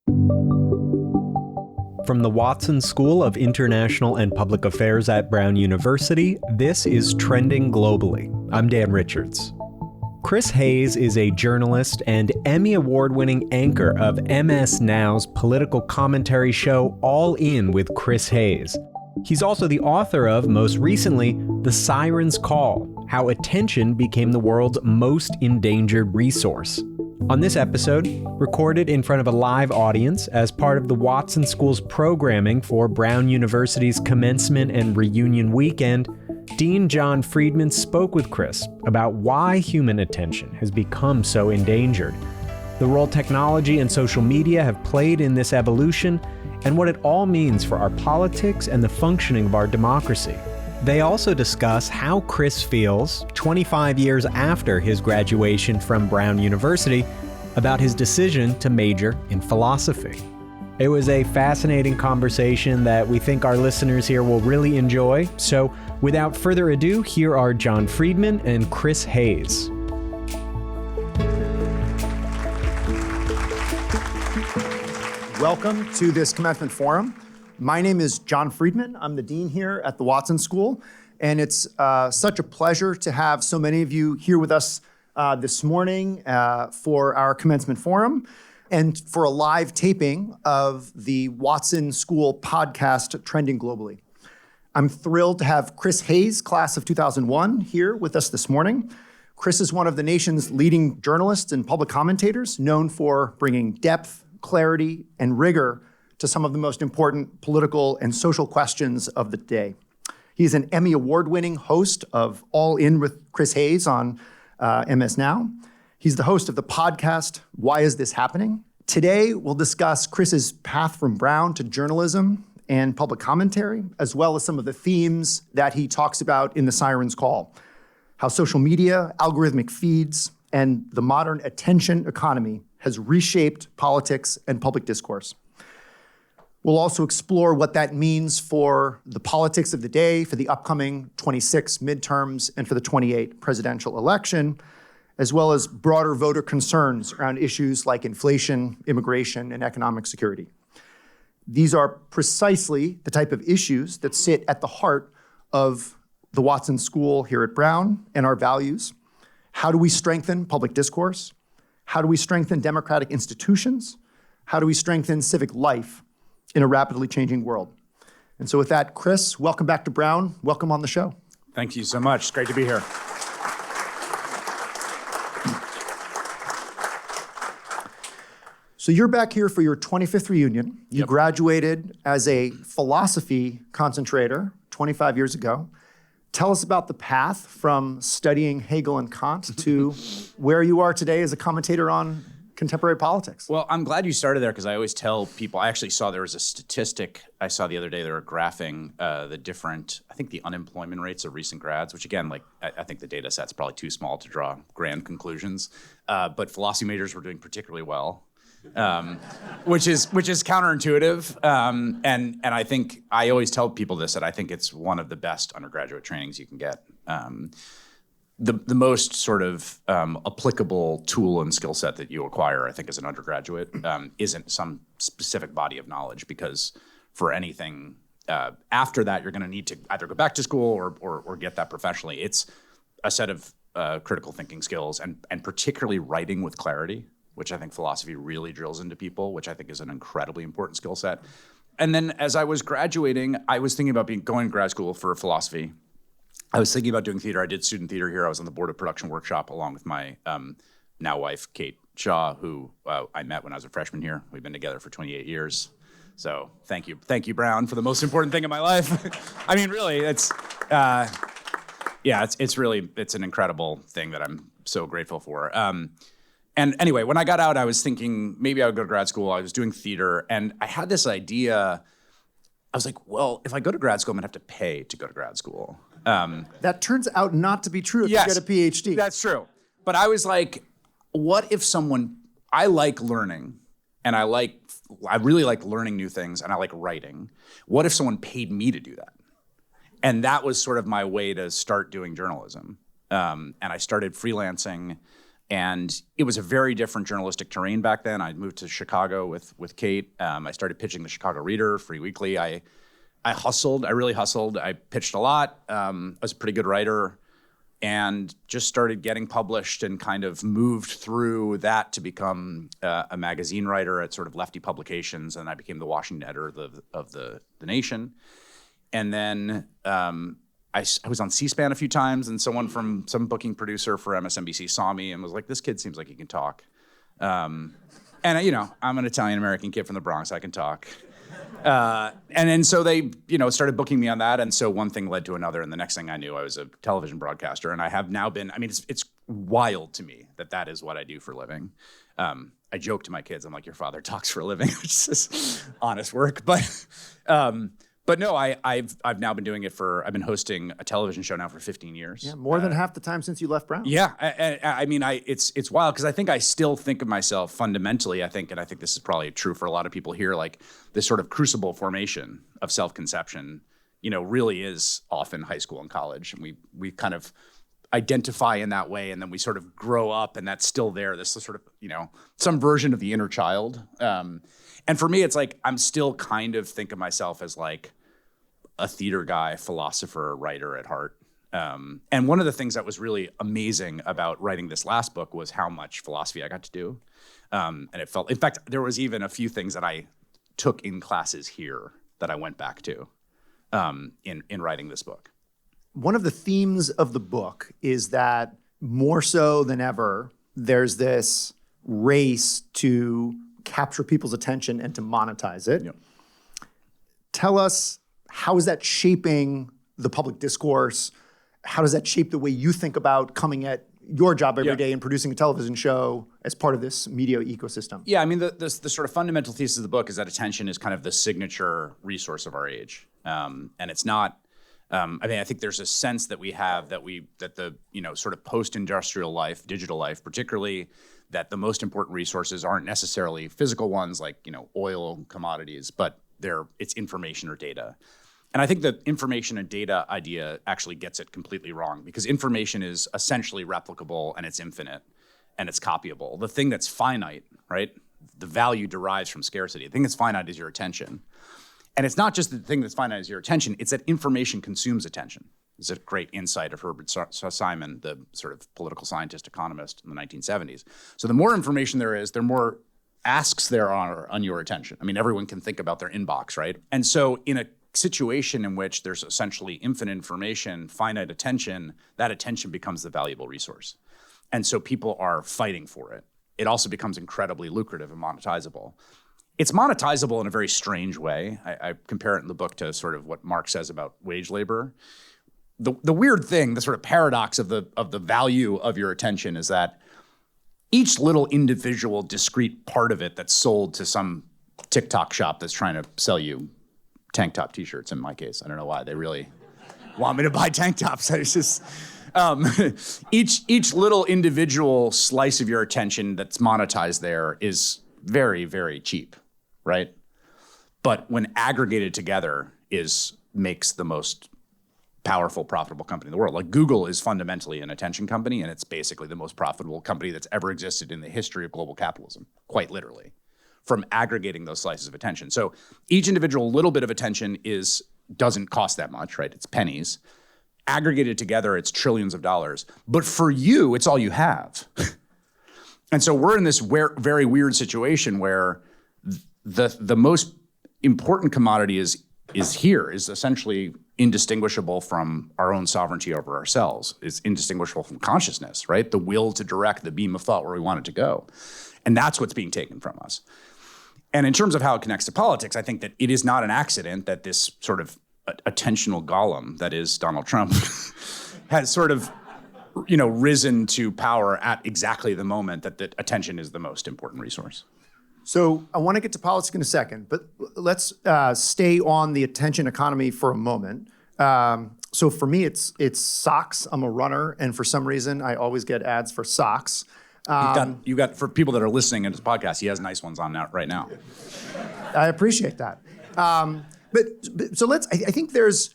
From the Watson School of International and Public Affairs at Brown University, this is Trending Globally. I'm Dan Richards. Chris Hayes is a journalist and Emmy Award-winning anchor of MS Now's political commentary show All In with Chris Hayes. He's also the author of, most recently, The Siren's Call: How Attention Became the World's Most Endangered Resource. On this episode, recorded in front of a live audience as part of the Watson School's programming for Brown University's commencement and reunion weekend, Dean John Friedman spoke with Chris about why human attention has become so endangered, the role technology and social media have played in this evolution, and what it all means for our politics and the functioning of our democracy. They also discuss how Chris feels, 25 years after his graduation from Brown University, about his decision to major in philosophy. It was a fascinating conversation that we think our listeners here will really enjoy. So, without further ado, here are John Friedman and Chris Hayes. Welcome to this commencement forum. My name is John Friedman. I'm the dean here at the Watson School, and it's such a pleasure to have so many of you here with us this morning for our commencement forum and for a live taping of the Watson School podcast, Trending Globally. I'm thrilled to have Chris Hayes, class of 2001, here with us this morning. Chris is one of the nation's leading journalists and public commentators, known for bringing depth, clarity, and rigor to some of the most important political and social questions of the day. He's an Emmy Award-winning host of All In with Chris Hayes on MS Now. He's the host of the podcast, Why Is This Happening? Today, we'll discuss Chris's path from Brown to journalism and public commentary, as well as some of the themes that he talks about in The Siren's Call, how social media, algorithmic feeds, and the modern attention economy has reshaped politics and public discourse. We'll also explore what that means for the politics of the day, for the upcoming 26 midterms, and for the 28 presidential election, as well as broader voter concerns around issues like inflation, immigration, and economic security. These are precisely the type of issues that sit at the heart of the Watson School here at Brown and our values. How do we strengthen public discourse? How do we strengthen democratic institutions? How do we strengthen civic life in a rapidly changing world? And so with that, Chris, welcome back to Brown. Welcome on the show. Thank you so much. It's great to be here. So you're back here for your 25th reunion. You graduated as a philosophy concentrator 25 years ago. Tell us about the path from studying Hegel and Kant to where you are today as a commentator on contemporary politics. Well, I'm glad you started there because I always tell people, I actually saw there was a statistic I saw the other day, they were graphing the different, I think the unemployment rates of recent grads, which again, like I think the data set's probably too small to draw grand conclusions, but philosophy majors were doing particularly well, which is counterintuitive. And I think, I always tell people this, that I think it's one of the best undergraduate trainings you can get. The most sort of applicable tool and skill set that you acquire, I think, as an undergraduate, isn't some specific body of knowledge, because for anything after that, you're going to need to either go back to school or get that professionally. It's a set of critical thinking skills and particularly writing with clarity, which I think philosophy really drills into people, which I think is an incredibly important skill set. And then as I was graduating, I was thinking about going to grad school for philosophy. I was thinking about doing theater. I did student theater here. I was on the board of Production Workshop along with my now wife, Kate Shaw, who I met when I was a freshman here. We've been together for 28 years. So thank you, Brown, for the most important thing in my life. I mean, really, it's an incredible thing that I'm so grateful for. And anyway, when I got out, I was thinking maybe I would go to grad school. I was doing theater, and I had this idea. I was like, well, if I go to grad school, I'm gonna have to pay to go to grad school. That turns out not to be true if you get a PhD. That's true. But I was like, what if I like learning, and I really like learning new things, and I like writing. What if someone paid me to do that? And that was sort of my way to start doing journalism. And I started freelancing And it was a very different journalistic terrain back then. I moved to Chicago with Kate. I started pitching the Chicago Reader, free weekly. I hustled. I really hustled. I pitched a lot. I was a pretty good writer, and just started getting published and kind of moved through that to become a magazine writer at sort of lefty publications. And I became the Washington editor of the Nation. And then I was on C-SPAN a few times, and some booking producer for MSNBC saw me and was like, "This kid seems like he can talk." And I'm an Italian-American kid from the Bronx. I can talk. And then so they, started booking me on that. And so one thing led to another. And the next thing I knew, I was a television broadcaster. And I have now been, it's wild to me that is what I do for a living. I joke to my kids, I'm like, your father talks for a living, which is honest work. But no, I've now been doing it I've been hosting a television show now for 15 years. Yeah, more than half the time since you left Brown. Yeah, it's wild because I think I still think of myself fundamentally, and I think this is probably true for a lot of people here, like this sort of crucible formation of self-conception, really is often high school and college. And we kind of identify in that way, and then we sort of grow up, and that's still there, this sort of, some version of the inner child. And for me, it's like I'm still kind of think of myself as like a theater guy, philosopher, writer at heart. And one of the things that was really amazing about writing this last book was how much philosophy I got to do. And it felt, in fact, there was even a few things that I took in classes here that I went back to in writing this book. One of the themes of the book is that more so than ever, there's this race to capture people's attention and to monetize it. Yep. Tell us, how is that shaping the public discourse? How does that shape the way you think about coming at your job every day and producing a television show as part of this media ecosystem? Yeah, the sort of fundamental thesis of the book is that attention is kind of the signature resource of our age. And it's not, I think there's a sense that we have that the sort of post-industrial life, digital life particularly, that the most important resources aren't necessarily physical ones like, oil, commodities, but it's information or data. And I think the information and data idea actually gets it completely wrong, because information is essentially replicable and it's infinite and it's copyable. The thing that's finite, right? The value derives from scarcity. The thing that's finite is your attention. And it's not just the thing that's finite is your attention, it's that information consumes attention. It's a great insight of Herbert Simon, the sort of political scientist, economist in the 1970s. So the more information there is, the more asks there are on your attention. Everyone can think about their inbox, right? And so in a situation in which there's essentially infinite information, finite attention, that attention becomes the valuable resource. And so people are fighting for it. It also becomes incredibly lucrative and monetizable. It's monetizable in a very strange way. I compare it in the book to sort of what Marx says about wage labor. The weird thing, the sort of paradox of the value of your attention is that each little individual discrete part of it that's sold to some TikTok shop that's trying to sell you tank top t-shirts, in my case, I don't know why they really want me to buy tank tops. It's just, each little individual slice of your attention that's monetized there is very, very cheap, right? But when aggregated together makes the most powerful, profitable company in the world. Like Google is fundamentally an attention company, and it's basically the most profitable company that's ever existed in the history of global capitalism, quite literally, from aggregating those slices of attention. So each individual little bit of attention doesn't cost that much, right? It's pennies. Aggregated together, it's trillions of dollars. But for you, it's all you have. And so we're in this very weird situation where the most important commodity is essentially indistinguishable from our own sovereignty over ourselves. It's indistinguishable from consciousness, right? The will to direct the beam of thought where we want it to go. And that's what's being taken from us. And in terms of how it connects to politics, I think that it is not an accident that this sort of attentional golem that is Donald Trump has sort of, risen to power at exactly the moment that the attention is the most important resource. So I want to get to politics in a second, but let's stay on the attention economy for a moment. So for me, it's socks. I'm a runner, and for some reason, I always get ads for socks. You got for people that are listening to this podcast, he has nice ones on now right now. I appreciate that. But so I think there's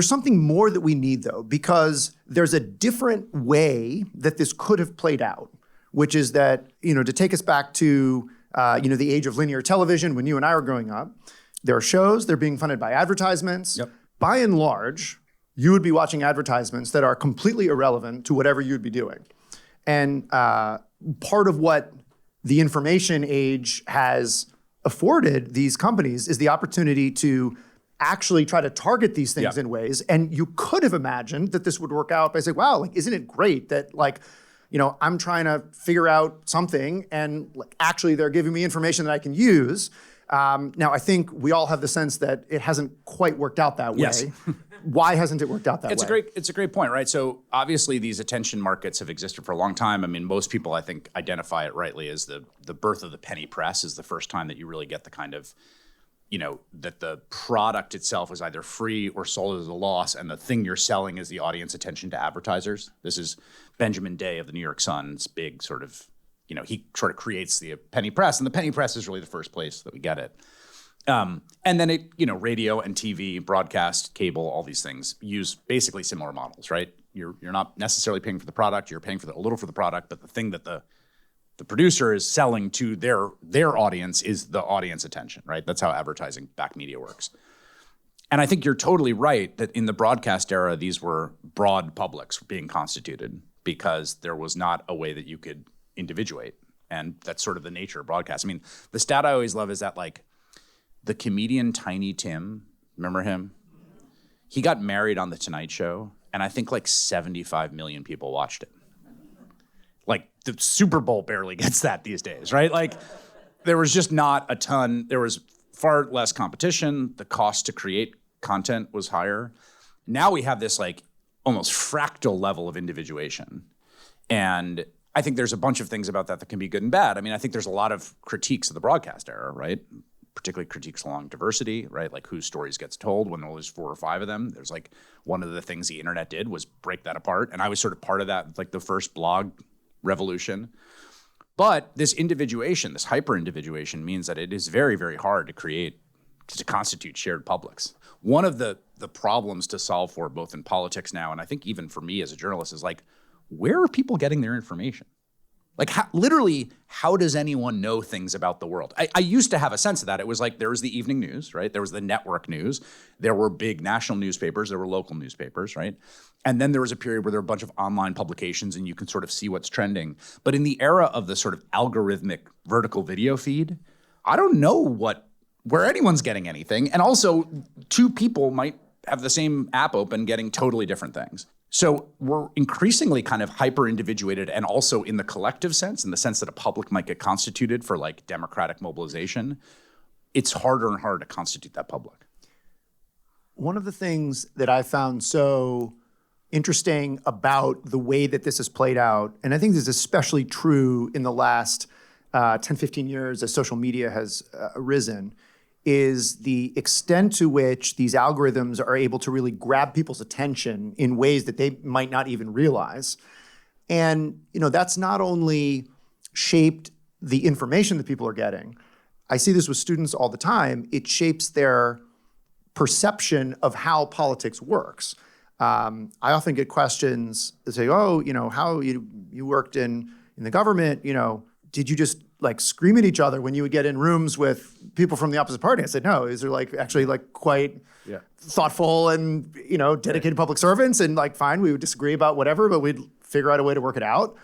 something more that we need though, because there's a different way that this could have played out, which is that, to take us back to, the age of linear television when you and I were growing up, there are shows, they're being funded by advertisements. Yep. By and large, you would be watching advertisements that are completely irrelevant to whatever you'd be doing. And part of what the information age has afforded these companies is the opportunity to actually try to target these things in ways. And you could have imagined that this would work out by saying, wow, isn't it great that I'm trying to figure out something and actually they're giving me information that I can use. Now, I think we all have the sense that it hasn't quite worked out that way. Yes. Why hasn't it worked out that way? It's a great point, right? So obviously these attention markets have existed for a long time. I mean, most people, I think, identify it rightly as the birth of the penny press is the first time that you really get the kind of, that the product itself is either free or sold as a loss, and the thing you're selling is the audience attention to advertisers. This is Benjamin Day of the New York Sun's big sort of, he sort of creates the penny press, and the penny press is really the first place that we get it. And then radio and TV, broadcast, cable, all these things use basically similar models, right? You're not necessarily paying for the product, you're paying for a little for the product, but the thing that the producer is selling to their audience is the audience attention, right? That's how advertising backed media works. And I think you're totally right that in the broadcast era, these were broad publics being constituted because there was not a way that you could individuate. And that's sort of the nature of broadcast. I mean, the stat I always love is that the comedian Tiny Tim, remember him? He got married on The Tonight Show, and I think 75 million people watched it. The Super Bowl barely gets that these days, right? There was just not a ton. There was far less competition. The cost to create content was higher. Now we have this almost fractal level of individuation. And I think there's a bunch of things about that can be good and bad. I mean, I think there's a lot of critiques of the broadcast era, right? Particularly critiques along diversity, right? Whose stories gets told when there's 4 or 5 of them. There's one of the things the internet did was break that apart. And I was sort of part of that, the first blog revolution. But this individuation, this hyper-individuation means that it is very, very hard to constitute shared publics. One of the problems to solve for both in politics now, and I think even for me as a journalist, is where are people getting their information? Literally, how does anyone know things about the world? I used to have a sense of that. It was there was the evening news, right? There was the network news. There were big national newspapers. There were local newspapers, right? And then there was a period where there were a bunch of online publications and you can sort of see what's trending. But in the era of the sort of algorithmic vertical video feed, I don't know where anyone's getting anything. And also, 2 people might have the same app open getting totally different things. So we're increasingly kind of hyper-individuated, and also in the collective sense, in the sense that a public might get constituted for democratic mobilization, it's harder and harder to constitute that public. One of the things that I found so interesting about the way that this has played out, and I think this is especially true in the last 10, 15 years as social media has arisen, is the extent to which these algorithms are able to really grab people's attention in ways that they might not even realize. And that's not only shaped the information that people are getting. I see this with students all the time. It shapes their perception of how politics works. I often get questions that say, how you worked in the government, did you just scream at each other when you would get in rooms with people from the opposite party? I said, no, these are actually quite thoughtful and, dedicated public servants, and fine, we would disagree about whatever, but we'd figure out a way to work it out.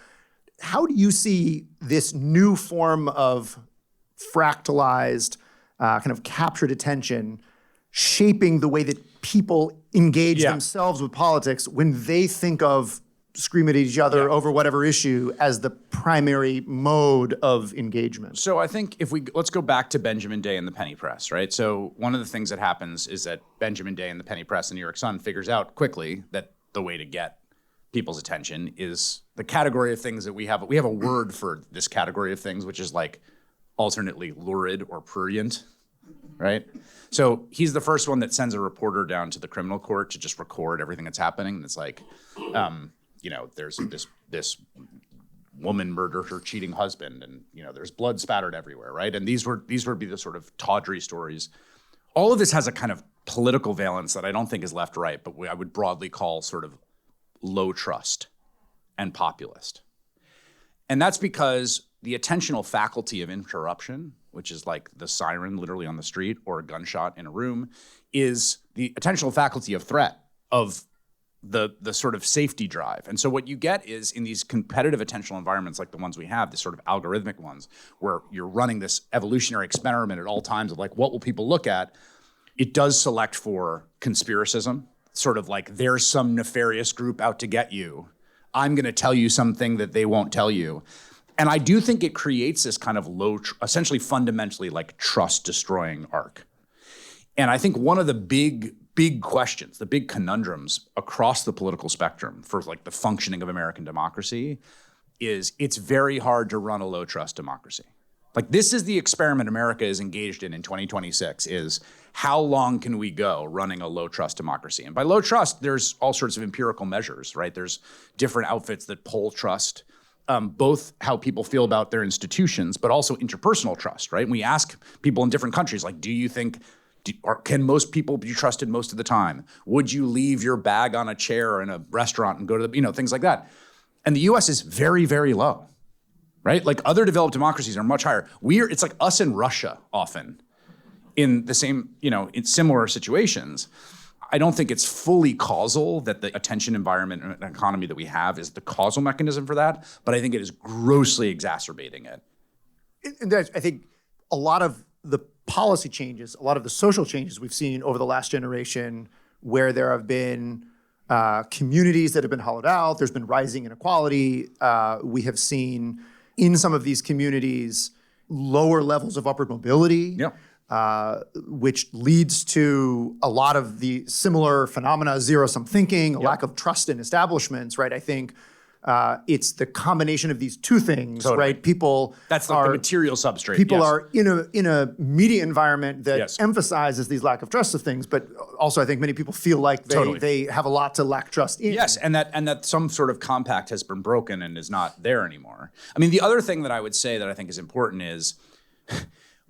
How do you see this new form of fractalized, kind of captured attention shaping the way that people engage themselves with politics when they think of scream at each other over whatever issue as the primary mode of engagement? So I think let's go back to Benjamin Day and the penny press, right? So one of the things that happens is that Benjamin Day and the penny press, the New York Sun, figures out quickly that the way to get people's attention is the category of things that we have. We have a word for this category of things, which is alternately lurid or prurient, right? So he's the first one that sends a reporter down to the criminal court to just record everything that's happening. And it's there's this woman murdered her cheating husband, and there's blood spattered everywhere, right? And these would be the sort of tawdry stories. All of this has a kind of political valence that I don't think is left-right, but I would broadly call sort of low trust and populist. And that's because the attentional faculty of interruption, which is like the siren literally on the street or a gunshot in a room, is the attentional faculty of threat, of the sort of safety drive. And so what you get is in these competitive attentional environments like the ones we have, the sort of algorithmic ones, where you're running this evolutionary experiment at all times of like, what will people look at? It does select for conspiracism, sort of like there's some nefarious group out to get you. I'm going to tell you something that they won't tell you. And I do think it creates this kind of essentially fundamentally like trust destroying arc. And I think one of the big questions, the big conundrums across the political spectrum for like the functioning of American democracy is it's very hard to run a low trust democracy. Like this is the experiment America is engaged in 2026 is how long can we go running a low trust democracy? And by low trust, there's all sorts of empirical measures, right? There's different outfits that poll trust, both how people feel about their institutions, but also interpersonal trust, right? And we ask people in different countries, like, do you think, can most people be trusted most of the time? Would you leave your bag on a chair in a restaurant and go to the, things like that? And the US is very, very low, right? Like other developed democracies are much higher. It's like us and Russia often in the same, in similar situations. I don't think it's fully causal that the attention environment and economy that we have is the causal mechanism for that, but I think it is grossly exacerbating it. And I think a lot of the policy changes, a lot of the social changes we've seen over the last generation, where there have been communities that have been hollowed out, there's been rising inequality. We have seen in some of these communities lower levels of upward mobility, which leads to a lot of the similar phenomena, zero-sum thinking, a lack of trust in establishments, right? I think it's the combination of these two things, right? People That's like the material substrate. People are in a media environment that emphasizes these lack of trust of things, but also I think many people feel like they have a lot to lack trust in. Yes, and that some sort of compact has been broken and is not there anymore. I mean, the other thing that I would say that I think is important is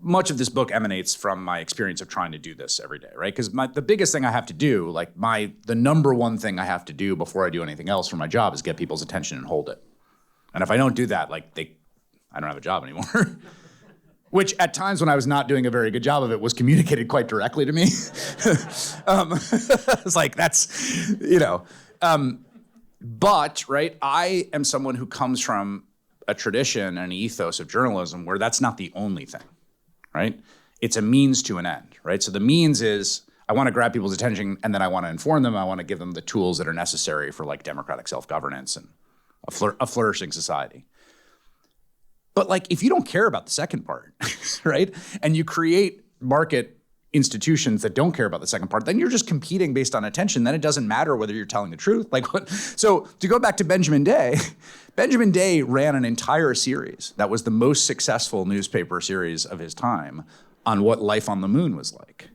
much of this book emanates from my experience of trying to do this every day, right? Because the biggest thing I have to do, the number one thing I have to do before I do anything else for my job is get people's attention and hold it. And if I don't do that, I don't have a job anymore. Which at times when I was not doing a very good job of it was communicated quite directly to me. It's like, that's, but, right, I am someone who comes from a tradition and an ethos of journalism where that's not the only thing. Right? It's a means to an end, right? So the means is I want to grab people's attention and then I want to inform them. I want to give them the tools that are necessary for like democratic self-governance and a flourishing society. But like, if you don't care about the second part, right? And you create market institutions that don't care about the second part, then you're just competing based on attention. Then it doesn't matter whether you're telling the truth. So to go back to Benjamin Day, Benjamin Day ran an entire series that was the most successful newspaper series of his time on what life on the moon was like.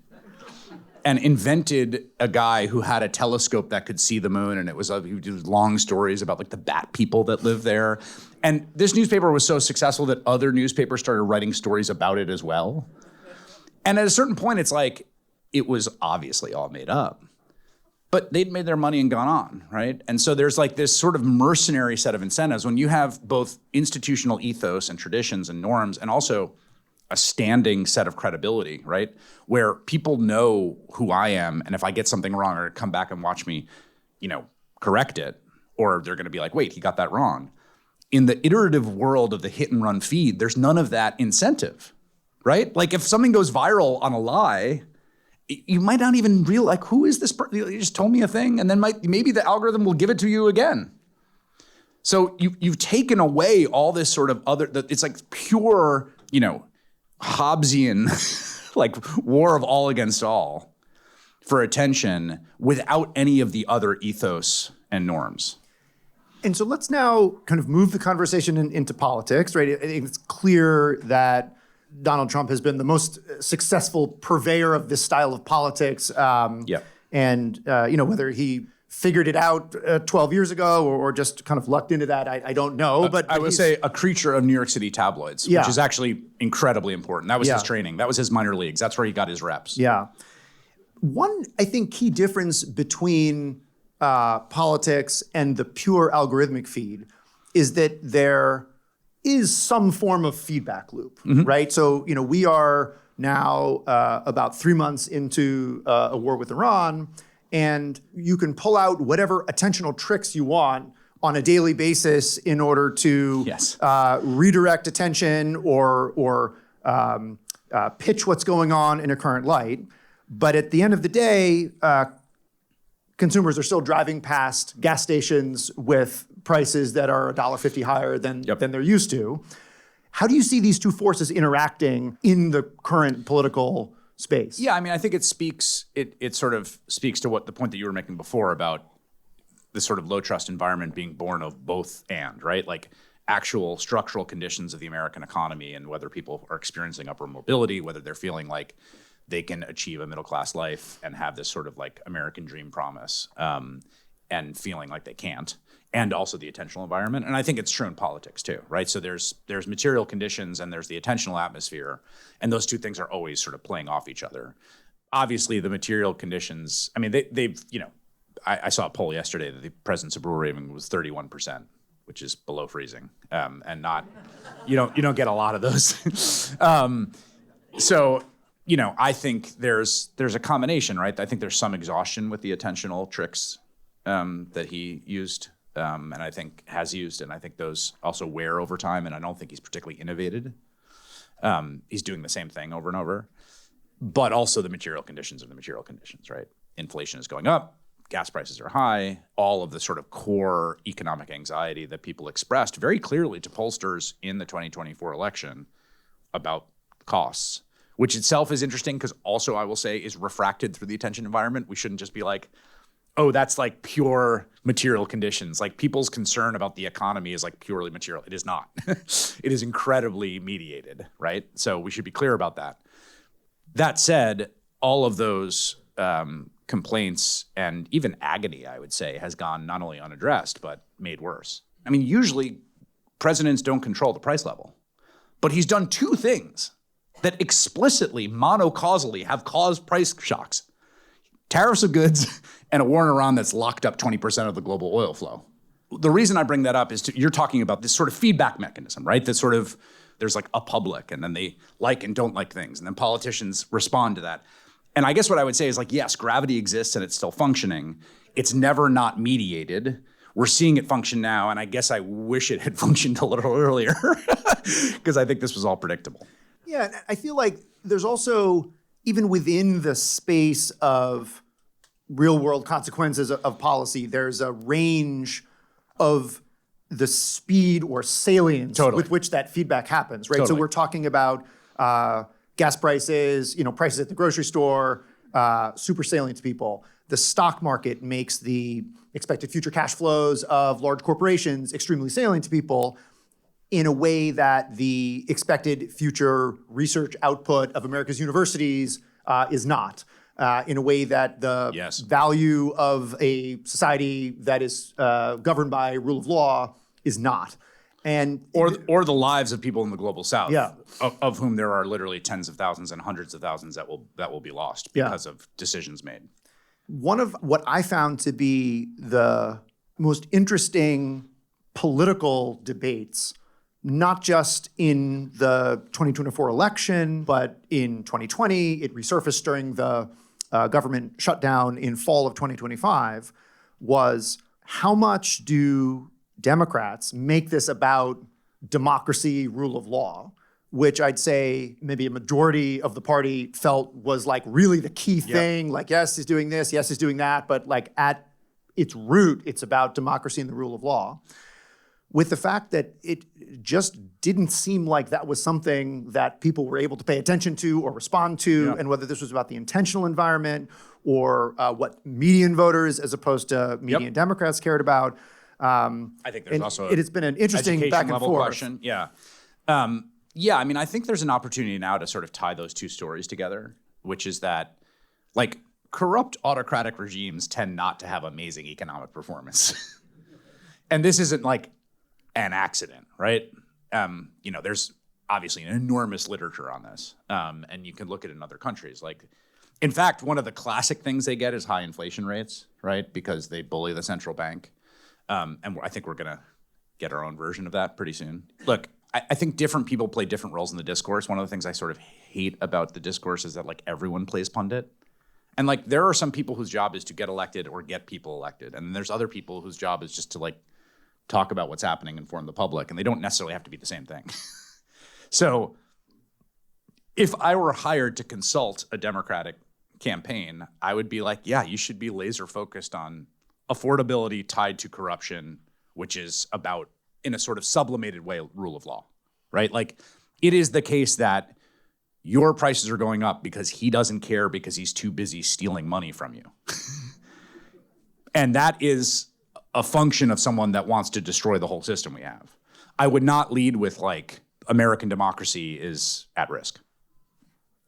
And invented a guy who had a telescope that could see the moon, and he did long stories about like the bat people that live there. And this newspaper was so successful that other newspapers started writing stories about it as well. And at a certain point, it's like, it was obviously all made up. But they'd made their money and gone on, right? And so there's like this sort of mercenary set of incentives when you have both institutional ethos and traditions and norms and also a standing set of credibility, right? Where people know who I am, and if I get something wrong or come back and watch me, correct it, or they're gonna be like, wait, he got that wrong. In the iterative world of the hit and run feed, there's none of that incentive. Right? Like if something goes viral on a lie, you might not even realize, who is this person? You just told me a thing, and then maybe the algorithm will give it to you again. So you've taken away all this sort of it's like pure, Hobbesian, like war of all against all for attention without any of the other ethos and norms. And so let's now kind of move the conversation into politics, right? I think it's clear that Donald Trump has been the most successful purveyor of this style of politics. And, whether he figured it out 12 years ago or just kind of lucked into that, I don't know. But I would say a creature of New York City tabloids, which is actually incredibly important. That was his training. That was his minor leagues. That's where he got his reps. Yeah. One, I think, key difference between politics and the pure algorithmic feed is that they're is some form of feedback loop, right? So, we are now about 3 months into a war with Iran, and you can pull out whatever attentional tricks you want on a daily basis in order to redirect attention or pitch what's going on in a current light. But at the end of the day, consumers are still driving past gas stations with prices that are $1.50 higher than they're used to. How do you see these two forces interacting in the current political space? Yeah, I mean, I think it sort of speaks to what the point that you were making before about the sort of low trust environment being born of both and, right? Like actual structural conditions of the American economy and whether people are experiencing upward mobility, whether they're feeling like they can achieve a middle class life and have this sort of like American dream promise and feeling like they can't. And also the attentional environment. And I think it's true in politics too, right? So there's material conditions and there's the attentional atmosphere. And those two things are always sort of playing off each other. Obviously, the material conditions, I mean, they've I saw a poll yesterday that the president's approval rating was 31%, which is below freezing. And not, you don't get a lot of those. So, I think there's a combination, right? I think there's some exhaustion with the attentional tricks that he used. And I think has used, and I think those also wear over time, and I don't think he's particularly innovated. He's doing the same thing over and over. But also the material conditions are the material conditions, right? Inflation is going up, gas prices are high, all of the sort of core economic anxiety that people expressed very clearly to pollsters in the 2024 election about costs, which itself is interesting because also I will say is refracted through the attention environment. We shouldn't just be like, oh, that's like pure material conditions. Like people's concern about the economy is like purely material. It is not. It is incredibly mediated, right? So we should be clear about that. That said, all of those complaints and even agony, I would say, has gone not only unaddressed, but made worse. I mean, usually presidents don't control the price level, but he's done two things that explicitly, monocausally have caused price shocks. Tariffs of goods and a war in Iran that's locked up 20% of the global oil flow. The reason I bring that up is you're talking about this sort of feedback mechanism, right? That sort of, there's like a public and then they like and don't like things and then politicians respond to that. And I guess what I would say is like, yes, gravity exists and it's still functioning. It's never not mediated. We're seeing it function now, and I guess I wish it had functioned a little earlier because I think this was all predictable. Yeah, I feel like there's also, even within the space of real world consequences of policy, there's a range of the speed or salience with which that feedback happens, right? So we're talking about gas prices, prices at the grocery store, super salient to people. The stock market makes the expected future cash flows of large corporations extremely salient to people in a way that the expected future research output of America's universities is not. In a way that the value of a society that is governed by rule of law is not. And or the lives of people in the global south, of whom there are literally tens of thousands and hundreds of thousands that will be lost because of decisions made. One of what I found to be the most interesting political debates, not just in the 2024 election, but in 2020, it resurfaced during the government shutdown in fall of 2025, was how much do Democrats make this about democracy, rule of law, which I'd say maybe a majority of the party felt was like really the key thing. Like, yes, he's doing this, yes, he's doing that, but like at its root, it's about democracy and the rule of law. With the fact that it just didn't seem like that was something that people were able to pay attention to or respond to, and whether this was about the intentional environment or what median voters as opposed to median Democrats cared about. I think there's also it's been an interesting back and forth question. I mean, I think there's an opportunity now to sort of tie those two stories together, which is that like corrupt autocratic regimes tend not to have amazing economic performance. And this isn't like an accident, right? There's obviously an enormous literature on this, and you can look at it in other countries. Like, in fact, one of the classic things they get is high inflation rates, right? Because they bully the central bank. And I think we're going to get our own version of that pretty soon. Look, I think different people play different roles in the discourse. One of the things I sort of hate about the discourse is that like everyone plays pundit. And like there are some people whose job is to get elected or get people elected. And there's other people whose job is just to like talk about what's happening, inform the public, and they don't necessarily have to be the same thing. So if I were hired to consult a Democratic campaign, I would be like, yeah, you should be laser focused on affordability tied to corruption, which is about, in a sort of sublimated way, rule of law, right? Like it is the case that your prices are going up because he doesn't care because he's too busy stealing money from you. And that is a function of someone that wants to destroy the whole system we have. I would not lead with like American democracy is at risk.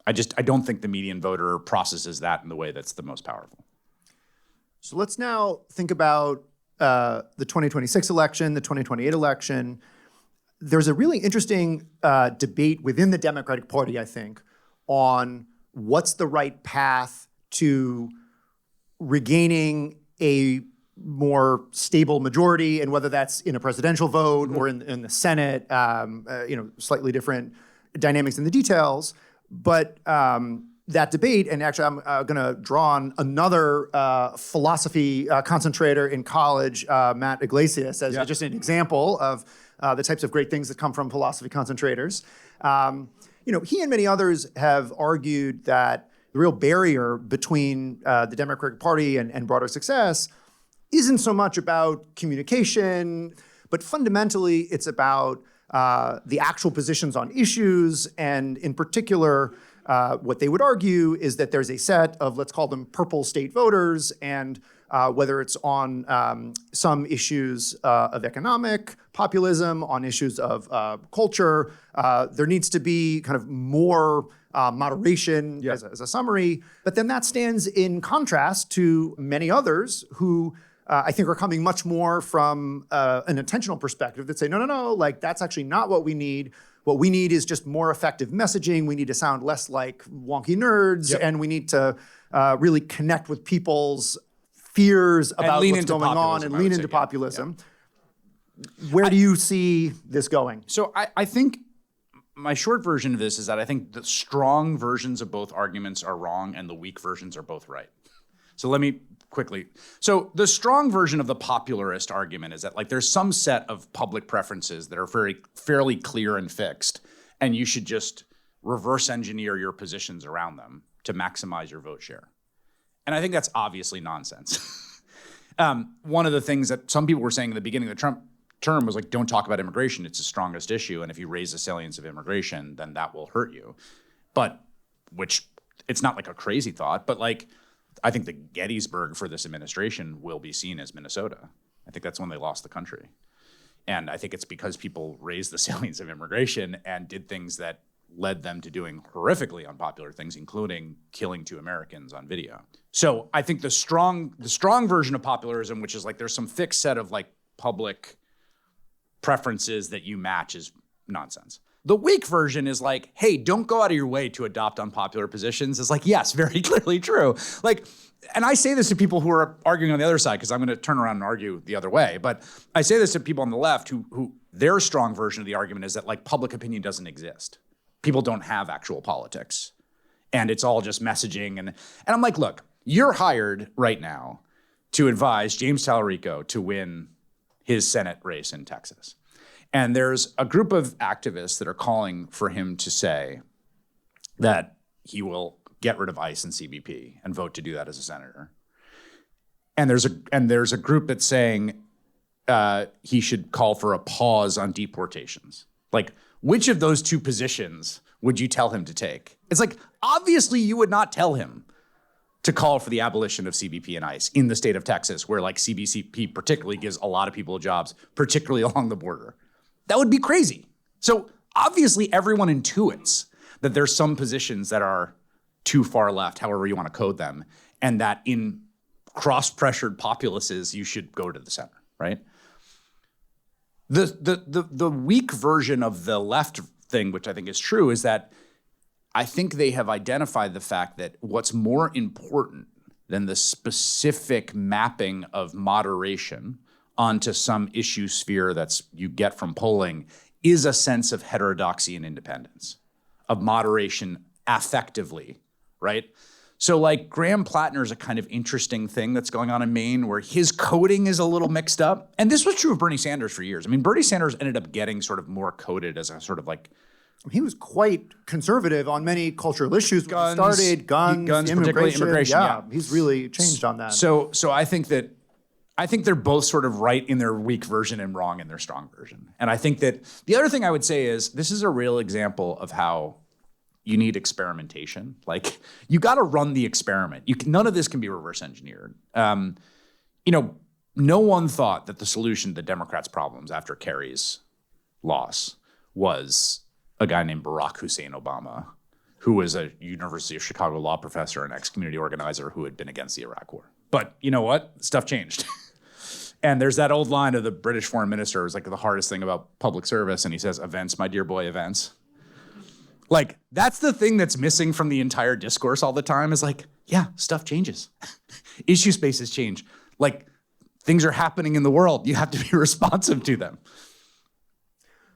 I don't think the median voter processes that in the way that's the most powerful. So let's now think about the 2026 election, the 2028 election. There's a really interesting debate within the Democratic Party, I think, on what's the right path to regaining a more stable majority, and whether that's in a presidential vote or in the Senate, slightly different dynamics in the details. But that debate, and actually I'm going to draw on another philosophy concentrator in college, Matt Iglesias, as just an example of the types of great things that come from philosophy concentrators. He and many others have argued that the real barrier between the Democratic Party and broader success isn't so much about communication, but fundamentally it's about the actual positions on issues, and in particular, what they would argue is that there's a set of, let's call them purple state voters, and whether it's on some issues of economic populism, on issues of culture, there needs to be kind of more moderation as a summary. But then that stands in contrast to many others who I think are coming much more from an intentional perspective that say, no, like that's actually not what we need. What we need is just more effective messaging. We need to sound less like wonky nerds, and we need to really connect with people's fears about what's going on and lean into populism. Where do you see this going? So I think my short version of this is that I think the strong versions of both arguments are wrong and the weak versions are both right. So let me quickly. So the strong version of the popularist argument is that like there's some set of public preferences that are fairly clear and fixed, and you should just reverse engineer your positions around them to maximize your vote share. And I think that's obviously nonsense. One of the things that some people were saying in the beginning of the Trump term was like, don't talk about immigration, it's the strongest issue, and if you raise the salience of immigration, then that will hurt you. But, which, it's not like a crazy thought, but like, I think the Gettysburg for this administration will be seen as Minnesota. I think that's when they lost the country. And I think it's because people raised the salience of immigration and did things that led them to doing horrifically unpopular things, including killing 2 Americans on video. So I think the strong version of popularism, which is like there's some fixed set of like public preferences that you match, is nonsense. The weak version is like, hey, don't go out of your way to adopt unpopular positions. It's like, yes, very clearly true. Like, and I say this to people who are arguing on the other side, because I'm going to turn around and argue the other way. But I say this to people on the left who their strong version of the argument is that like public opinion doesn't exist. People don't have actual politics. And it's all just messaging. And I'm like, look, you're hired right now to advise James Talarico to win his Senate race in Texas. And there's a group of activists that are calling for him to say that he will get rid of ICE and CBP and vote to do that as a senator. And there's a group that's saying he should call for a pause on deportations. Like, which of those two positions would you tell him to take? It's like, obviously you would not tell him to call for the abolition of CBP and ICE in the state of Texas, where like CBP particularly gives a lot of people jobs, particularly along the border. That would be crazy. So obviously everyone intuits that there's some positions that are too far left, however you want to code them, and that in cross-pressured populaces, you should go to the center, right? The weak version of the left thing, which I think is true, is that I think they have identified the fact that what's more important than the specific mapping of moderation onto some issue sphere that's you get from polling is a sense of heterodoxy and independence, of moderation affectively, right? So like Graham Plattner is a kind of interesting thing that's going on in Maine where his coding is a little mixed up. And this was true of Bernie Sanders for years. I mean, Bernie Sanders ended up getting sort of more coded as a sort of like, he was quite conservative on many cultural issues. Guns, when he started guns, particularly immigration. Yeah, he's really changed on that. So I think they're both sort of right in their weak version and wrong in their strong version. And I think that the other thing I would say is this is a real example of how you need experimentation. Like you got to run the experiment. None of this can be reverse engineered. No one thought that the solution to the Democrats' problems after Kerry's loss was a guy named Barack Hussein Obama, who was a University of Chicago law professor and ex-community organizer who had been against the Iraq War. But you know what? Stuff changed. And there's that old line of the British foreign minister, who's like the hardest thing about public service, and he says, "Events, my dear boy, events." Like, that's the thing that's missing from the entire discourse all the time is like, yeah, stuff changes. Issue spaces change. Like, things are happening in the world. You have to be responsive to them.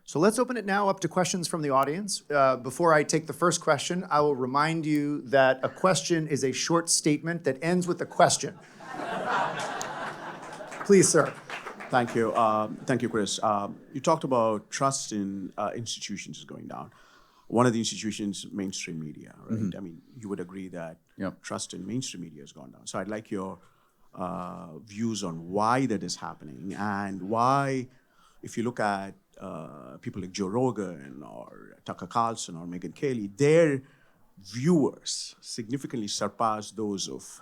So let's open it now up to questions from the audience. Before I take the first question, I will remind you that a question is a short statement that ends with a question. Please, sir. Thank you. Thank you, Chris. You talked about trust in institutions is going down. One of the institutions, mainstream media, right? Mm-hmm. I mean, you would agree that trust in mainstream media has gone down. So I'd like your views on why that is happening and why, if you look at people like Joe Rogan or Tucker Carlson or Megyn Kelly, their viewers significantly surpass those of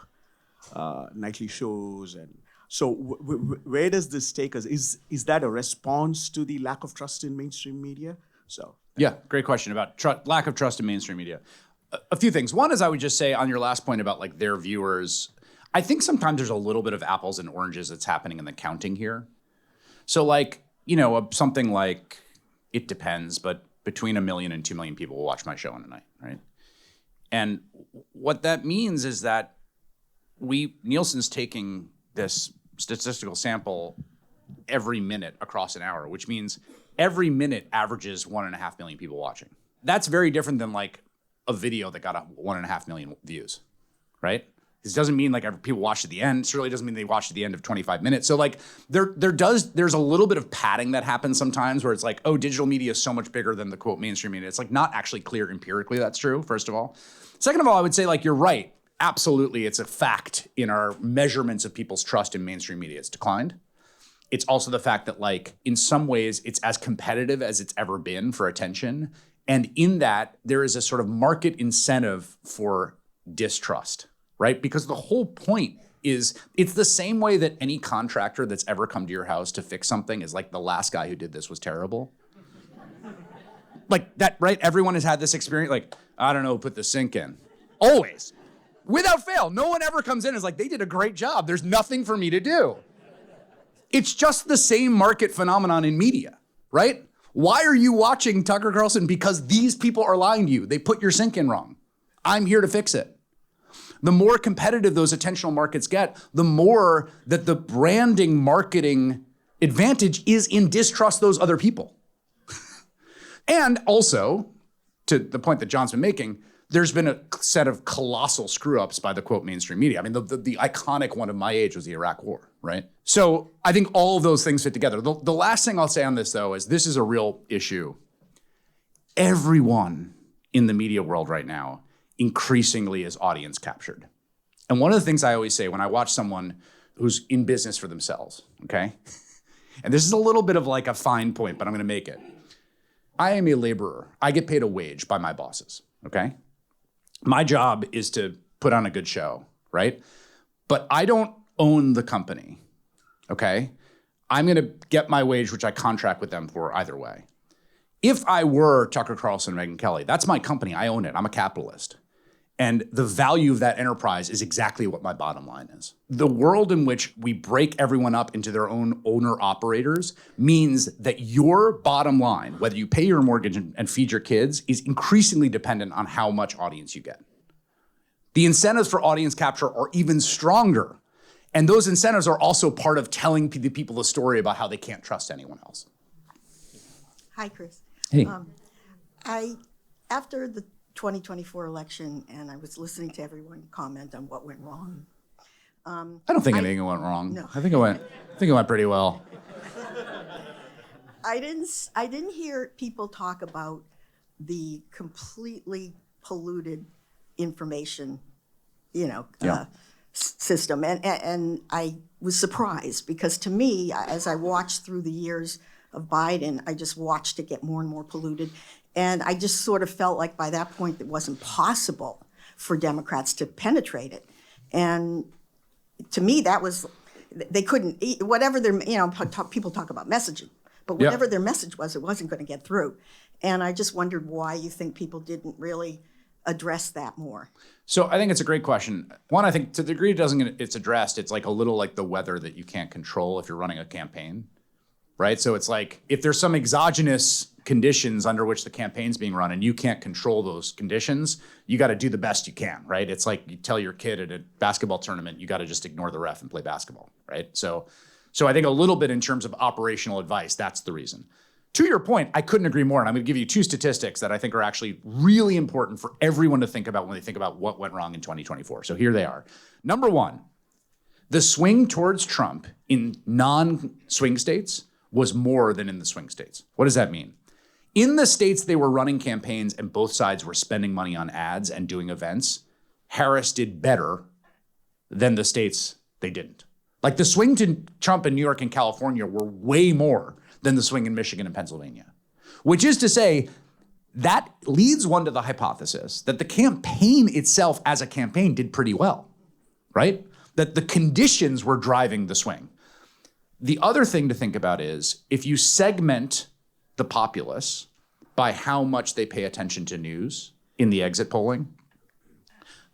nightly shows. And so where does this take us? Is that a response to the lack of trust in mainstream media? So yeah, great question about lack of trust in mainstream media. A few things. One is I would just say on your last point about like their viewers, I think sometimes there's a little bit of apples and oranges that's happening in the counting here. So like, something like, it depends, but between 1 million and 2 million people will watch my show in a night, right? And what that means is that Nielsen's taking this statistical sample every minute across an hour, which means every minute averages 1.5 million people watching. That's very different than like a video that got 1.5 million views, right? This doesn't mean like people watched at the end. Certainly doesn't mean they watched at the end of 25 minutes. So like there's a little bit of padding that happens sometimes where it's like, oh, digital media is so much bigger than the quote mainstream media. It's like not actually clear empirically that's true, first of all. Second of all, I would say like you're right. Absolutely, it's a fact in our measurements of people's trust in mainstream media. It's declined. It's also the fact that like in some ways it's as competitive as it's ever been for attention. And in that there is a sort of market incentive for distrust. Right? Because the whole point is it's the same way that any contractor that's ever come to your house to fix something is like the last guy who did this was terrible. Like that, right? Everyone has had this experience. Like, I don't know, put the sink in. Always. Without fail. No one ever comes in and is like, they did a great job. There's nothing for me to do. It's just the same market phenomenon in media, right? Why are you watching Tucker Carlson? Because these people are lying to you. They put your sink in wrong. I'm here to fix it. The more competitive those attentional markets get, the more that the branding marketing advantage is in distrust those other people. And also, to the point that John's been making, there's been a set of colossal screw-ups by the quote mainstream media. I mean, the iconic one of my age was the Iraq War, right? So I think all of those things fit together. The last thing I'll say on this, though, is this is a real issue. Everyone in the media world right now increasingly is audience captured. And one of the things I always say when I watch someone who's in business for themselves, okay? And this is a little bit of like a fine point, but I'm gonna make it. I am a laborer. I get paid a wage by my bosses, okay? My job is to put on a good show, right? But I don't own the company, okay? I'm gonna get my wage, which I contract with them for either way. If I were Tucker Carlson and Megyn Kelly, that's my company, I own it, I'm a capitalist. And the value of that enterprise is exactly what my bottom line is. The world in which we break everyone up into their own owner-operators means that your bottom line, whether you pay your mortgage and feed your kids, is increasingly dependent on how much audience you get. The incentives for audience capture are even stronger. And those incentives are also part of telling the people the story about how they can't trust anyone else. Hi, Chris. Hey. After the 2024 election, and I was listening to everyone comment on what went wrong. I don't think anything went wrong. No. I think it went pretty well. I didn't hear people talk about the completely polluted information, system, and I was surprised because to me, as I watched through the years of Biden, I just watched it get more and more polluted, and I just sort of felt like by that point it wasn't possible for Democrats to penetrate it, and to me that was they couldn't whatever their people talk about messaging. But whatever their message was, it wasn't going to get through. And I just wondered why you think people didn't really address that more. So I think it's a great question. One, I think to the degree it's addressed, it's like a little like the weather that you can't control if you're running a campaign, right? So it's like if there's some exogenous conditions under which the campaign's being run and you can't control those conditions, you got to do the best you can, right? It's like you tell your kid at a basketball tournament, you got to just ignore the ref and play basketball, right? So I think a little bit in terms of operational advice, that's the reason. To your point, I couldn't agree more. And I'm going to give you two statistics that I think are actually really important for everyone to think about when they think about what went wrong in 2024. So here they are. Number one, the swing towards Trump in non-swing states was more than in the swing states. What does that mean? In the states they were running campaigns and both sides were spending money on ads and doing events, Harris did better than the states they didn't. Like the swing to Trump in New York and California were way more than the swing in Michigan and Pennsylvania, which is to say that leads one to the hypothesis that the campaign itself as a campaign did pretty well, right? That the conditions were driving the swing. The other thing to think about is if you segment the populace by how much they pay attention to news in the exit polling,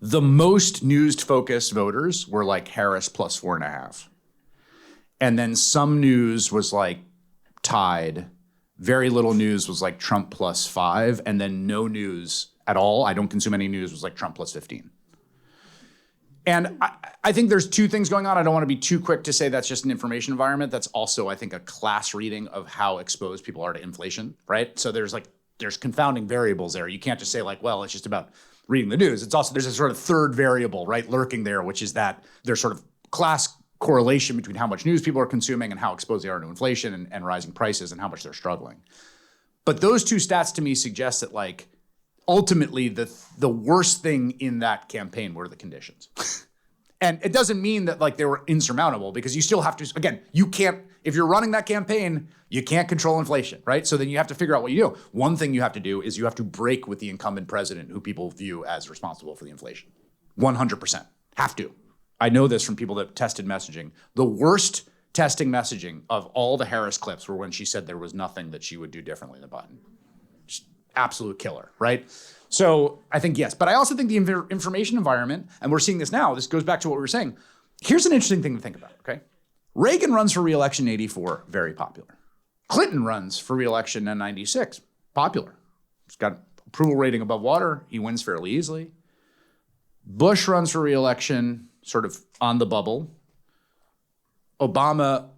the most news-focused voters were like Harris plus 4.5. And then some news was like tied. Very little news was like Trump plus 5. And then no news at all, I don't consume any news, was like Trump plus 15. And I think there's two things going on. I don't want to be too quick to say that's just an information environment. That's also, I think, a class reading of how exposed people are to inflation, right? So there's confounding variables there. You can't just say like, well, it's just about reading the news. It's also, there's a sort of third variable, right, lurking there, which is that there's sort of class correlation between how much news people are consuming and how exposed they are to inflation and rising prices and how much they're struggling. But those two stats to me suggest that like, ultimately the worst thing in that campaign were the conditions. And it doesn't mean that like they were insurmountable because you still have to, again, you can't, if you're running that campaign, you can't control inflation, right? So then you have to figure out what you do. One thing you have to do is you have to break with the incumbent president who people view as responsible for the inflation. 100%. Have to. I know this from people that tested messaging. The worst testing messaging of all the Harris clips were when she said there was nothing that she would do differently than Biden. Just absolute killer, right? So I think yes, but I also think the information environment, and we're seeing this now, this goes back to what we were saying. Here's an interesting thing to think about, okay? Reagan runs for re-election in 84, very popular. Clinton runs for re-election in 96, popular. He's got approval rating above water, he wins fairly easily. Bush runs for re-election, sort of on the bubble. Obama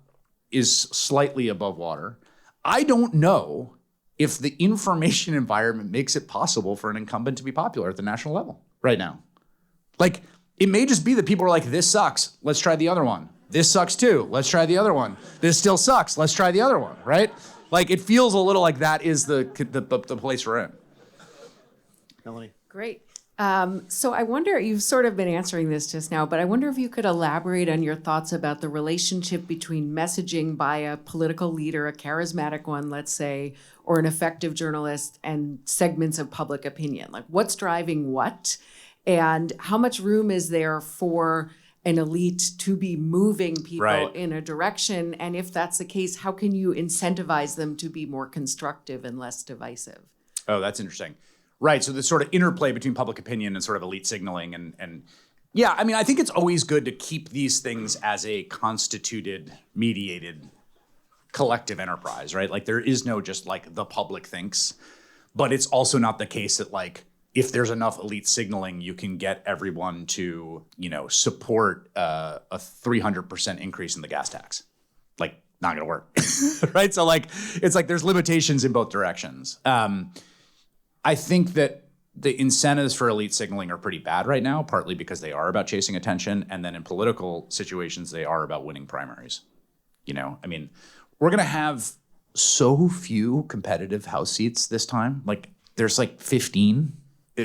is slightly above water. I don't know if the information environment makes it possible for an incumbent to be popular at the national level right now. Like, it may just be that people are like, this sucks, let's try the other one. This sucks too, let's try the other one. This still sucks, let's try the other one, right? Like, it feels a little like that is the place we're in. Melanie. Great. So I wonder, you've sort of been answering this just now, but I wonder if you could elaborate on your thoughts about the relationship between messaging by a political leader, a charismatic one, let's say, or an effective journalist, and segments of public opinion. Like, what's driving what? And how much room is there for an elite to be moving people in a direction? And if that's the case, how can you incentivize them to be more constructive and less divisive? Oh, that's interesting. Right, so the sort of interplay between public opinion and sort of elite signaling and yeah, I mean, I think it's always good to keep these things as a constituted, mediated, collective enterprise, right? Like there is no just like the public thinks, but it's also not the case that like if there's enough elite signaling, you can get everyone to, support a 300% increase in the gas tax. Like not going to work, right? So like, it's like there's limitations in both directions. I think that the incentives for elite signaling are pretty bad right now, partly because they are about chasing attention. And then in political situations, they are about winning primaries. You know, I mean, we're going to have so few competitive House seats this time. Like there's like 15,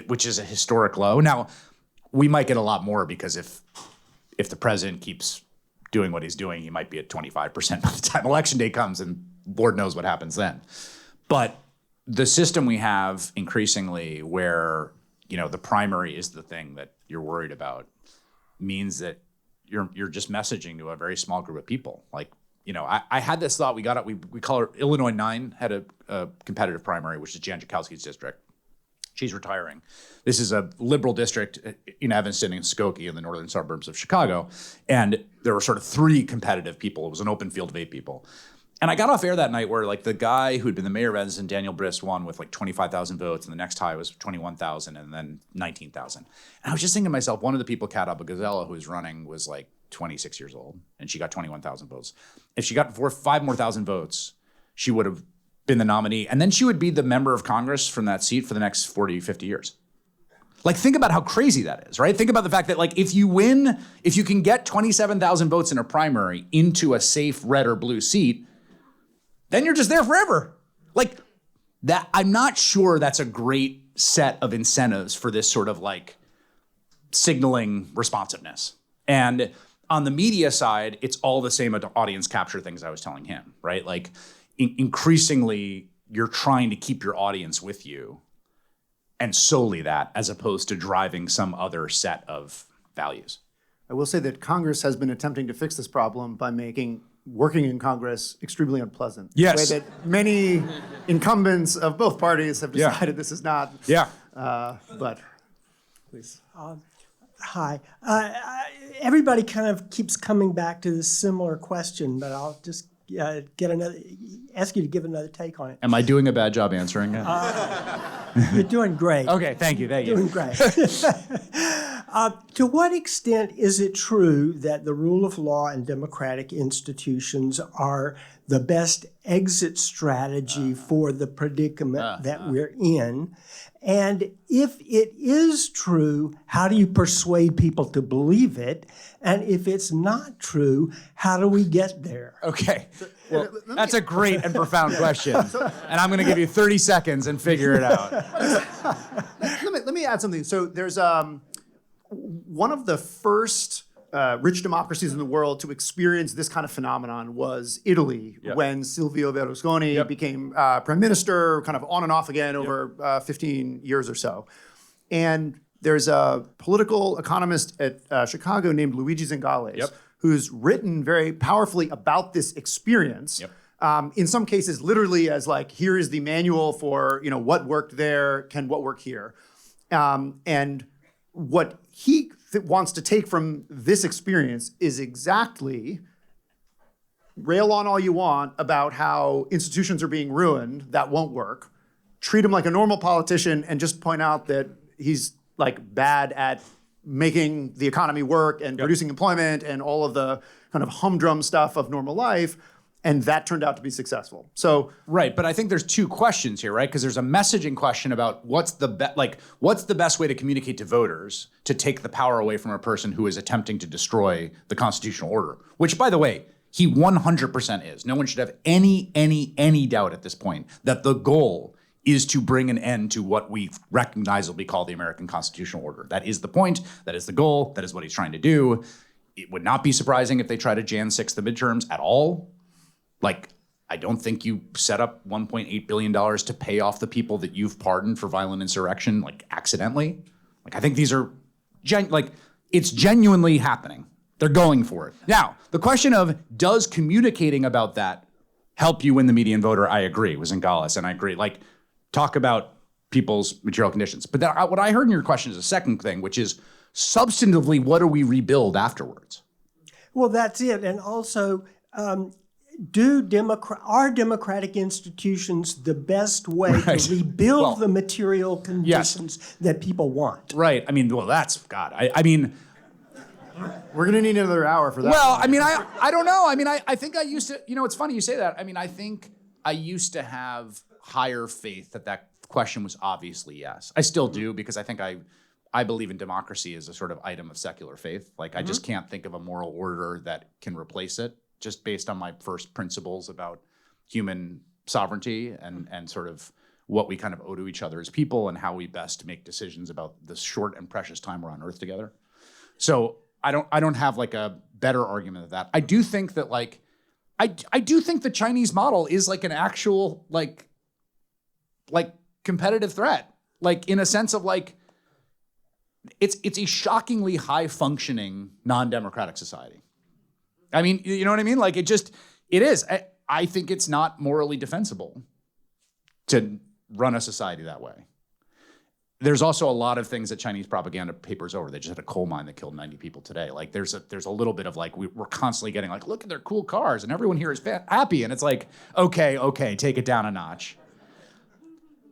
which is a historic low. Now, we might get a lot more because if the president keeps doing what he's doing, he might be at 25% by the time election day comes, and Lord knows what happens then. But the system we have increasingly where, you know, the primary is the thing that you're worried about means that you're just messaging to a very small group of people. Like, you know, I had this thought, we call her Illinois 9 had a competitive primary, which is Jan Joukowsky's district. She's retiring. This is a liberal district in Evanston and Skokie in the northern suburbs of Chicago. And there were sort of 3 competitive people. It was an open field of 8 people. And I got off air that night where like the guy who'd been the mayor of Evanston, Daniel Briss, won with like 25,000 votes. And the next high was 21,000 and then 19,000. And I was just thinking to myself, one of the people, Kat Abou-Gazella, who was running, was like 26 years old. And she got 21,000 votes. If she got 5 more thousand votes, she would have been the nominee. And then she would be the member of Congress from that seat for the next 40, 50 years. Like, think about how crazy that is, right? Think about the fact that, like, if you can get 27,000 votes in a primary into a safe red or blue seat, then you're just there forever. Like, that, I'm not sure that's a great set of incentives for this sort of, like, signaling responsiveness. And on the media side, it's all the same audience capture things I was telling him, right? Like, increasingly, you're trying to keep your audience with you, and solely that, as opposed to driving some other set of values. I will say that Congress has been attempting to fix this problem by making working in Congress extremely unpleasant. Yes. The way that many incumbents of both parties have decided this is not. Yeah. But please. Hi. Everybody kind of keeps coming back to this similar question, but I'll just ask you to give another take on it. Am I doing a bad job answering it? You're doing great. Okay, thank you. Doing great. To what extent is it true that the rule of law and democratic institutions are the best exit strategy for the predicament that we're in? And if it is true, how do you persuade people to believe it? And if it's not true, how do we get there? Okay. Well, that's a great and profound question. And I'm going to give you 30 seconds and figure it out. Let me add something. So there's one of the first rich democracies in the world to experience this kind of phenomenon was Italy, when Silvio Berlusconi became prime minister, kind of on and off again over 15 years or so. And there's a political economist at Chicago named Luigi Zingales, who's written very powerfully about this experience. In some cases, literally as like, here is the manual for what worked there, can what work here, and what he wants to take from this experience is exactly rail on all you want about how institutions are being ruined. That won't work. Treat him like a normal politician and just point out that he's like bad at making the economy work and producing employment and all of the kind of humdrum stuff of normal life. And that turned out to be successful. So right, but I think there's 2 questions here, right? Because there's a messaging question about what's the best way to communicate to voters to take the power away from a person who is attempting to destroy the constitutional order, which, by the way, he 100% is. No one should have any doubt at this point that the goal is to bring an end to what we recognizably call the American constitutional order. That is the point. That is the goal. That is what he's trying to do. It would not be surprising if they try to Jan 6 the midterms at all. Like, I don't think you set up $1.8 billion to pay off the people that you've pardoned for violent insurrection, like, accidentally. Like, I think these are, it's genuinely happening. They're going for it. Now, the question of, does communicating about that help you win the median voter? I agree with Zingales, and I agree. Like, talk about people's material conditions. But then what I heard in your question is a second thing, which is, substantively, what do we rebuild afterwards? Well, that's it. And also, are democratic institutions the best way to rebuild the material conditions that people want? Right. I mean, well, that's God. I mean, We're gonna need another hour for that. Well, I mean, I don't know. I mean, I think I used to, it's funny you say that. I mean, I think I used to have higher faith that question was obviously yes. I still do, because I think I believe in democracy as a sort of item of secular faith. Like, I just can't think of a moral order that can replace it, just based on my first principles about human sovereignty and sort of what we kind of owe to each other as people and how we best make decisions about this short and precious time we're on Earth together. So I don't have like a better argument of that. I do think that like, I do think the Chinese model is like an actual like competitive threat, like in a sense of like, it's a shockingly high functioning non-democratic society. I mean, you know what I mean? Like it is. I think it's not morally defensible to run a society that way. There's also a lot of things that Chinese propaganda papers over. They just had a coal mine that killed 90 people today. Like there's a little bit of like, we're constantly getting like, look at their cool cars and everyone here is happy. And it's like, okay, take it down a notch.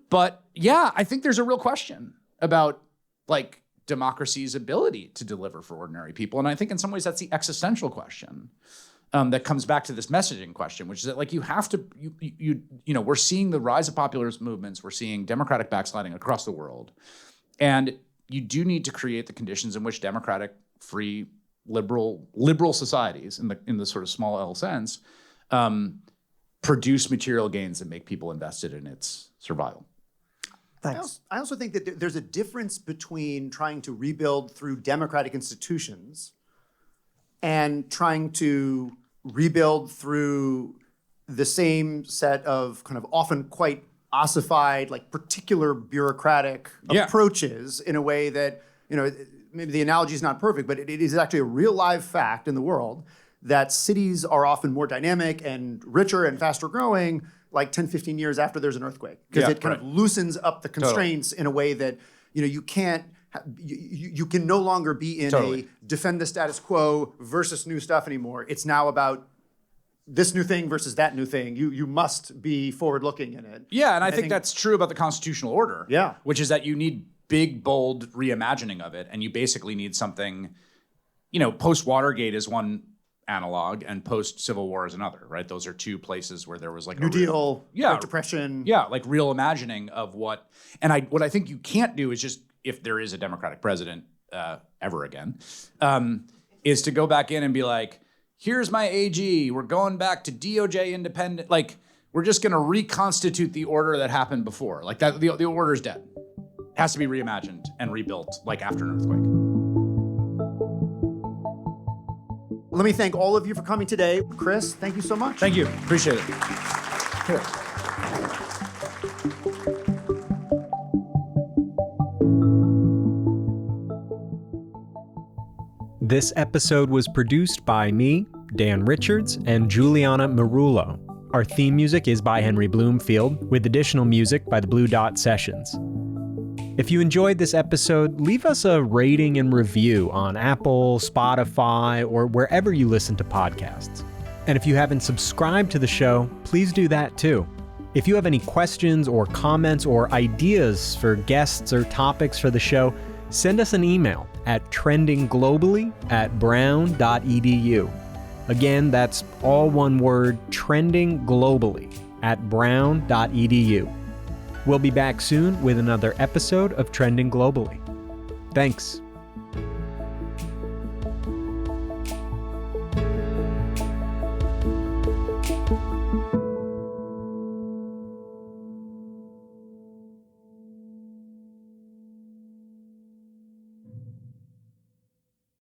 But yeah, I think there's a real question about like democracy's ability to deliver for ordinary people. And I think in some ways that's the existential question. That comes back to this messaging question, which is that like you have to, we're seeing the rise of populist movements, we're seeing democratic backsliding across the world, and you do need to create the conditions in which democratic, free, liberal societies, in the sort of small L sense, produce material gains that make people invested in its survival. Thanks. I also think that there's a difference between trying to rebuild through democratic institutions and trying to rebuild through the same set of kind of often quite ossified, like particular bureaucratic approaches in a way that, maybe the analogy is not perfect, but it is actually a real live fact in the world that cities are often more dynamic and richer and faster growing like 10, 15 years after there's an earthquake. Because it kind of loosens up the constraints in a way that, you can't, you can no longer be in a defend the status quo versus new stuff anymore. It's now about this new thing versus that new thing. You must be forward looking in it. Yeah, and I think that's true about the constitutional order. Yeah. Which is that you need big, bold reimagining of it. And you basically need something, post-Watergate is one analog and post-Civil War is another, right? Those are two places where there was like New Deal, Great Depression. Yeah, like real imagining of what I think you can't do is just, if there is a Democratic president ever again, is to go back in and be like, here's my AG, we're going back to DOJ independent, like we're just gonna reconstitute the order that happened before. Like that, the order's dead. It has to be reimagined and rebuilt like after an earthquake. Let me thank all of you for coming today. Chris, thank you so much. Thank you, appreciate it. Here. This episode was produced by me, Dan Richards, and Juliana Marullo. Our theme music is by Henry Bloomfield, with additional music by the Blue Dot Sessions. If you enjoyed this episode, leave us a rating and review on Apple, Spotify, or wherever you listen to podcasts. And if you haven't subscribed to the show, please do that too. If you have any questions or comments or ideas for guests or topics for the show, send us an email at trendingglobally@brown.edu. Again, that's all one word, trendingglobally@brown.edu. We'll be back soon with another episode of Trending Globally. Thanks.